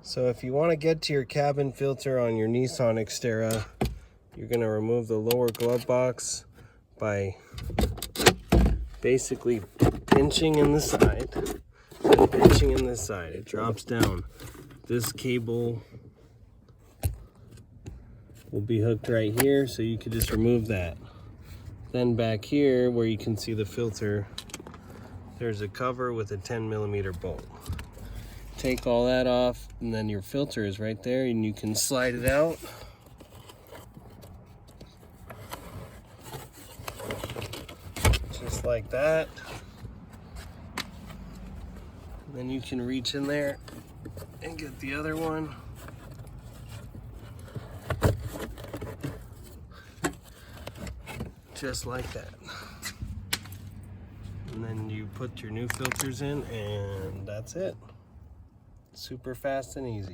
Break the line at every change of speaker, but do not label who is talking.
So if you want to get to your cabin filter on your Nissan Xterra, you're going to remove the lower glove box by basically pinching in the side and pinching in this side. It drops down. This cable will be hooked right here, so you could just remove that. Then back here where you can see the filter, there's a cover with a 10mm bolt. Take all that off, and then your filter is right there, and you can slide it out. Just like that. And then you can reach in there and get the other one. Just like that. And then you put your new filters in, and that's it. Super fast and easy.